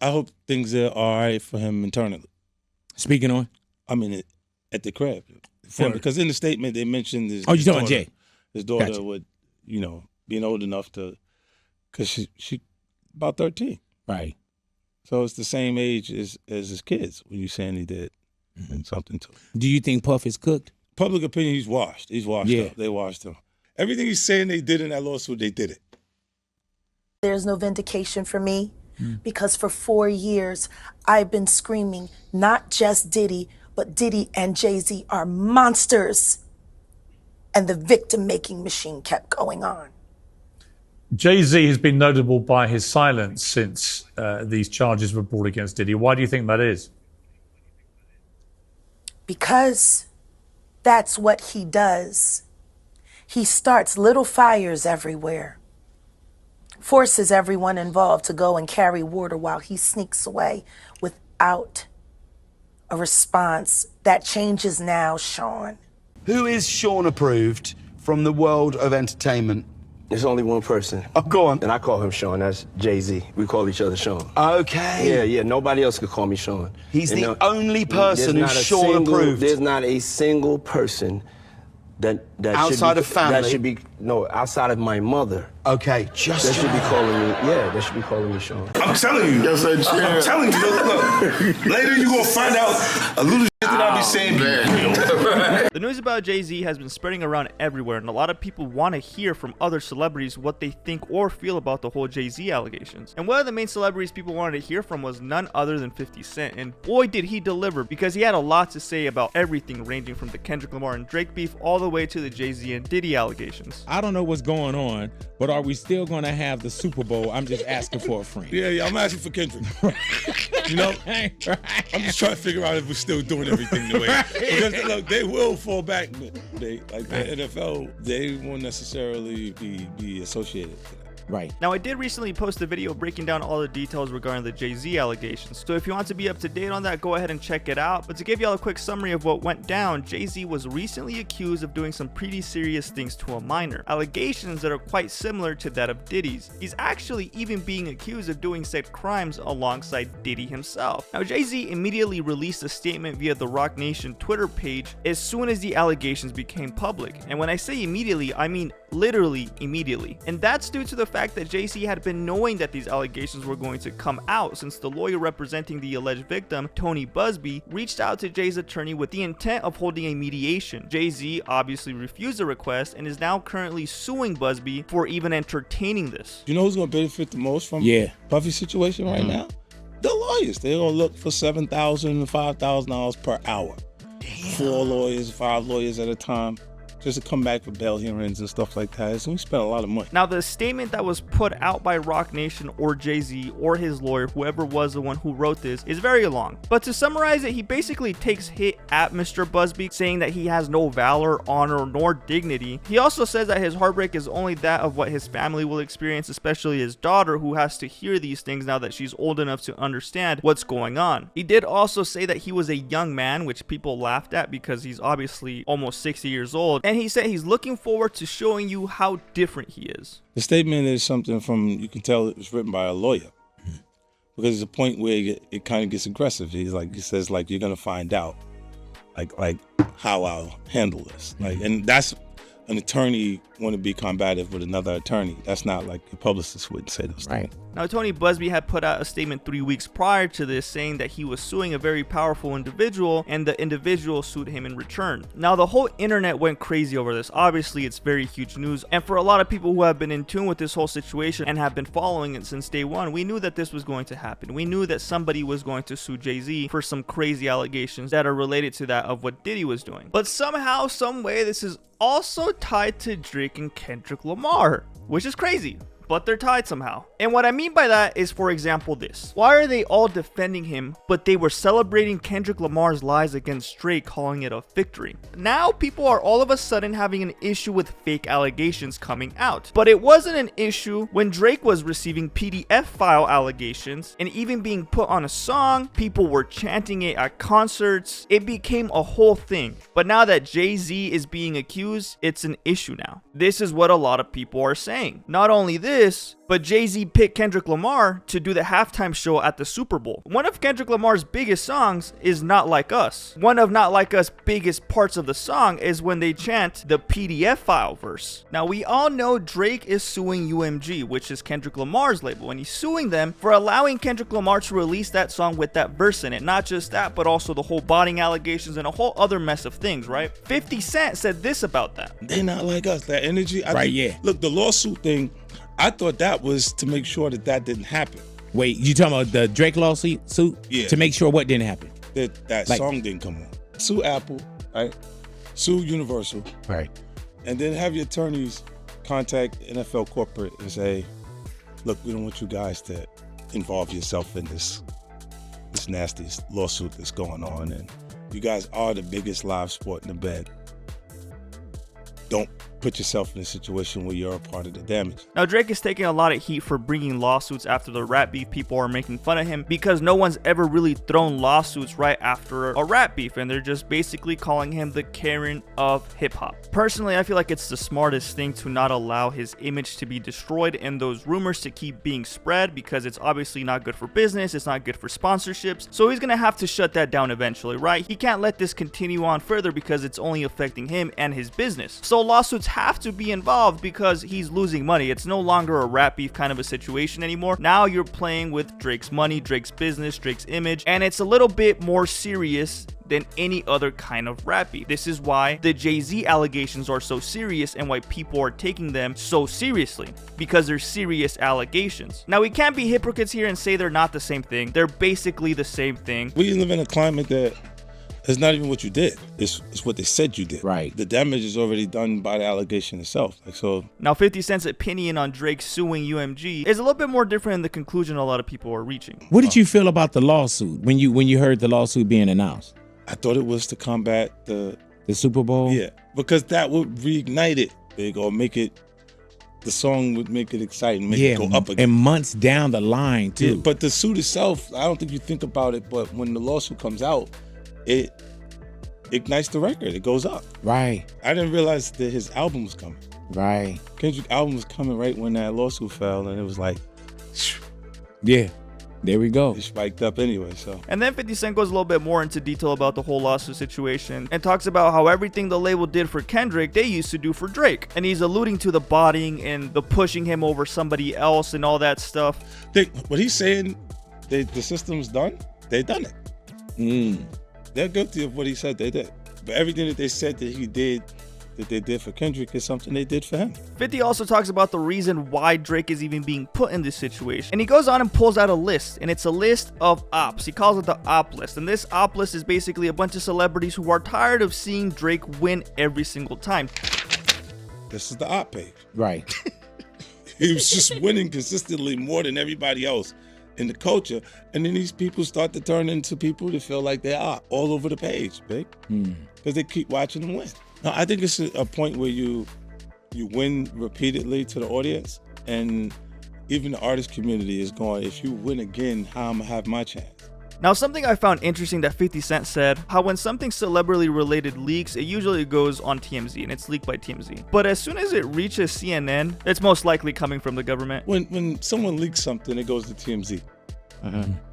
I hope things are all right for him internally. Speaking on? I mean, at the crib. Because in the statement they mentioned his, you talking about Jay? His daughter Gotcha. would, being old enough to, because she about 13. Right. So it's the same age as his kids when you're saying he did something to him. Do you think Puff is cooked? Public opinion, he's washed. He's washed up. They washed him. Everything he's saying they did in that lawsuit, they did it. There's no vindication for me because for 4 years I've been screaming, not just Diddy, but Diddy and Jay-Z are monsters. And the victim-making machine kept going on. Jay-Z has been notable by his silence since these charges were brought against Diddy. Why do you think that is? Because that's what he does. He starts little fires everywhere, forces everyone involved to go and carry water while he sneaks away without a response. That changes now, Sean. Who is Sean approved from the world of entertainment? There's only one person. Oh, go on. And I call him Sean. That's Jay-Z. We call each other Sean. Okay. Yeah. Nobody else could call me Sean. He's the only person who's Sean approved. There's not a single person that outside should be, of family. That should be outside of my mother. Okay, just that should be calling me. Yeah, they should be calling me Sean. I'm telling you. Yes, I'm telling you. Look. Later you gonna find out a little shit that I be saying. The news about Jay-Z has been spreading around everywhere, and a lot of people want to hear from other celebrities what they think or feel about the whole Jay-Z allegations. And one of the main celebrities people wanted to hear from was none other than 50 Cent, and boy did he deliver, because he had a lot to say about everything, ranging from the Kendrick Lamar and Drake beef all the way to the Jay-Z and Diddy allegations. I don't know what's going on, but are we still going to have the Super Bowl? I'm just asking for a friend. Yeah, I'm asking for Kendrick. I'm just trying to figure out if we're still doing everything the way. Because look, they will fall back. The NFL, they won't necessarily be associated with that. Right. Now, I did recently post a video breaking down all the details regarding the Jay-Z allegations, so if you want to be up to date on that, go ahead and check it out. But to give y'all a quick summary of what went down, Jay-Z was recently accused of doing some pretty serious things to a minor, allegations that are quite similar to that of Diddy's. He's actually even being accused of doing said crimes alongside Diddy himself. Now, Jay-Z immediately released a statement via the Roc Nation Twitter page as soon as the allegations became public, and when I say immediately, I mean literally immediately. And that's due to the fact that Jay-Z had been knowing that these allegations were going to come out, since the lawyer representing the alleged victim, Tony Busby, reached out to Jay's attorney with the intent of holding a mediation. Jay-Z obviously refused the request and is now currently suing Busby for even entertaining this. You know who's going to benefit the most from Puffy's situation right now? The lawyers. They're going to look for $7,000 and $5,000 per hour. Damn. 4 lawyers, 5 lawyers at a time, just to come back for bail hearings and stuff like that. So we spent a lot of money. Now, the statement that was put out by Roc Nation or Jay-Z or his lawyer, whoever was the one who wrote this, is very long. But to summarize it, he basically takes hit at Mr. Busby, saying that he has no valor, honor, nor dignity. He also says that his heartbreak is only that of what his family will experience, especially his daughter, who has to hear these things now that she's old enough to understand what's going on. He did also say that he was a young man, which people laughed at because he's obviously almost 60 years old. And he said he's looking forward to showing you how different he is. The statement is something from, you can tell it was written by a lawyer. Because there's a point where it kind of gets aggressive. He says, you're going to find out, like how I'll handle this. And that's an attorney want to be combative with another attorney. That's not like a publicist would say those things. Now, Tony Busby had put out a statement 3 weeks prior to this saying that he was suing a very powerful individual and the individual sued him in return. Now, the whole internet went crazy over this. Obviously, it's very huge news. And for a lot of people who have been in tune with this whole situation and have been following it since day one, we knew that this was going to happen. We knew that somebody was going to sue Jay-Z for some crazy allegations that are related to that of what Diddy was doing. But somehow, some way, this is also tied to Drake and Kendrick Lamar, which is crazy, but they're tied somehow. And what I mean by that is, for example, this. Why are they all defending him, but they were celebrating Kendrick Lamar's lies against Drake, calling it a victory? Now people are all of a sudden having an issue with fake allegations coming out. But it wasn't an issue when Drake was receiving PDF file allegations and even being put on a song. People were chanting it at concerts. It became a whole thing. But now that Jay-Z is being accused, it's an issue now. This is what a lot of people are saying. Not only this, this, but Jay-Z picked Kendrick Lamar to do the halftime show at the Super Bowl. One of Kendrick Lamar's biggest songs is Not Like Us. One of Not Like Us' biggest parts of the song is when they chant the PDF file verse. Now, we all know Drake is suing UMG, which is Kendrick Lamar's label, and he's suing them for allowing Kendrick Lamar to release that song with that verse in it. Not just that, but also the whole botting allegations and a whole other mess of things, right? 50 Cent said this about that. They not like us. That energy. Yeah. Look, the lawsuit thing, I thought that was to make sure that didn't happen. Wait, you talking about the Drake lawsuit? Yeah. To make sure what didn't happen? That song didn't come on. Sue Apple, right? Sue Universal. Right. And then have your attorneys contact NFL corporate and say, look, we don't want you guys to involve yourself in this nasty lawsuit that's going on. And you guys are the biggest live sport in the bed. Don't put yourself in a situation where you're a part of the damage. Now, Drake is taking a lot of heat for bringing lawsuits after the rap beef. People are making fun of him because no one's ever really thrown lawsuits right after a rap beef, and they're just basically calling him the Karen of hip-hop. Personally, I feel like it's the smartest thing to not allow his image to be destroyed and those rumors to keep being spread, because it's obviously not good for business, it's not good for sponsorships, so he's gonna have to shut that down eventually, right? He can't let this continue on further because it's only affecting him and his business. So lawsuits have to be involved because he's losing money. It's no longer a rap beef kind of a situation anymore. Now you're playing with Drake's money, Drake's business, Drake's image, and it's a little bit more serious than any other kind of rap beef. This is why the Jay-Z allegations are so serious and why people are taking them so seriously, because they're serious allegations. Now, we can't be hypocrites here and say they're not the same thing. They're basically the same thing. We live in a climate that it's not even what you did. It's what they said you did. Right. The damage is already done by the allegation itself. Now, 50 Cent's opinion on Drake suing UMG is a little bit more different in the conclusion a lot of people are reaching. What did you feel about the lawsuit when you heard the lawsuit being announced? I thought it was to combat the Super Bowl? Yeah, because that would reignite it. The song would make it exciting, make it go up again. And months down the line, too. Yeah, but the suit itself, I don't think you think about it, but when the lawsuit comes out, it ignites the record. It goes up. Right. I didn't realize that his album was coming. Right. Kendrick's album was coming right when that lawsuit fell, and it was like, yeah, there we go. It spiked up anyway, so. And then 50 Cent goes a little bit more into detail about the whole lawsuit situation and talks about how everything the label did for Kendrick, they used to do for Drake. And he's alluding to the botting and the pushing him over somebody else and all that stuff. What he's saying, the system's done, they done it. They're guilty of what he said they did. But everything that they said that he did, that they did for Kendrick, is something they did for him. 50 also talks about the reason why Drake is even being put in this situation. And he goes on and pulls out a list, and it's a list of ops. He calls it the op list. And this op list is basically a bunch of celebrities who are tired of seeing Drake win every single time. This is the op page. Right. He was just winning consistently more than everybody else in the culture, and then these people start to turn into people that feel like they are all over the page, big, because they keep watching them win. Now, I think it's a point where you win repeatedly to the audience, and even the artist community is going, if you win again, how am I have my chance? Now, something I found interesting that 50 Cent said, how when something celebrity related leaks, it usually goes on TMZ and it's leaked by TMZ. But as soon as it reaches CNN, it's most likely coming from the government. When someone leaks something, it goes to TMZ.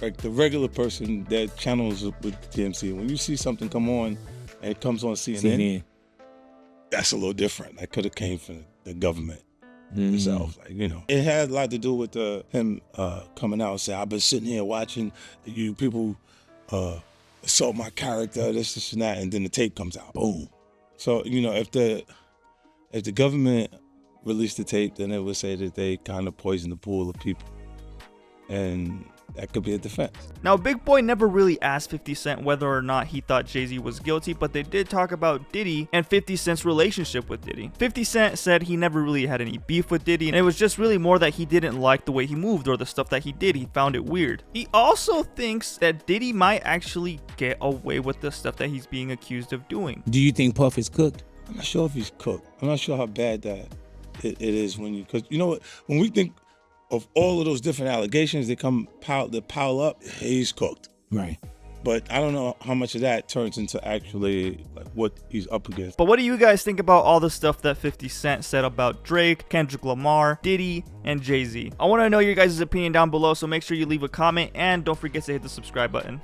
Like the regular person that channels with TMZ, when you see something come on and it comes on CNN, that's a little different. That could have came from the government itself. Like, it had a lot to do with him coming out and saying, I've been sitting here watching you people assault my character, this and that, and then the tape comes out. Boom. So, if the government released the tape, then it would say that they kind of poisoned the pool of people. And that could be a defense. Now, Big Boy never really asked 50 Cent whether or not he thought Jay-Z was guilty, but they did talk about Diddy and 50 Cent's relationship with Diddy. 50 Cent said he never really had any beef with Diddy, and it was just really more that he didn't like the way he moved or the stuff that he did. He found it weird. He also thinks that Diddy might actually get away with the stuff that he's being accused of doing. Do you think Puff is cooked? I'm not sure if he's cooked. I'm not sure how bad that it is because you know what? When we think of all of those different allegations that pile up, he's cooked. Right. But I don't know how much of that turns into actually like what he's up against. But what do you guys think about all the stuff that 50 Cent said about Drake, Kendrick Lamar, Diddy, and Jay-Z? I want to know your guys' opinion down below, so make sure you leave a comment and don't forget to hit the subscribe button.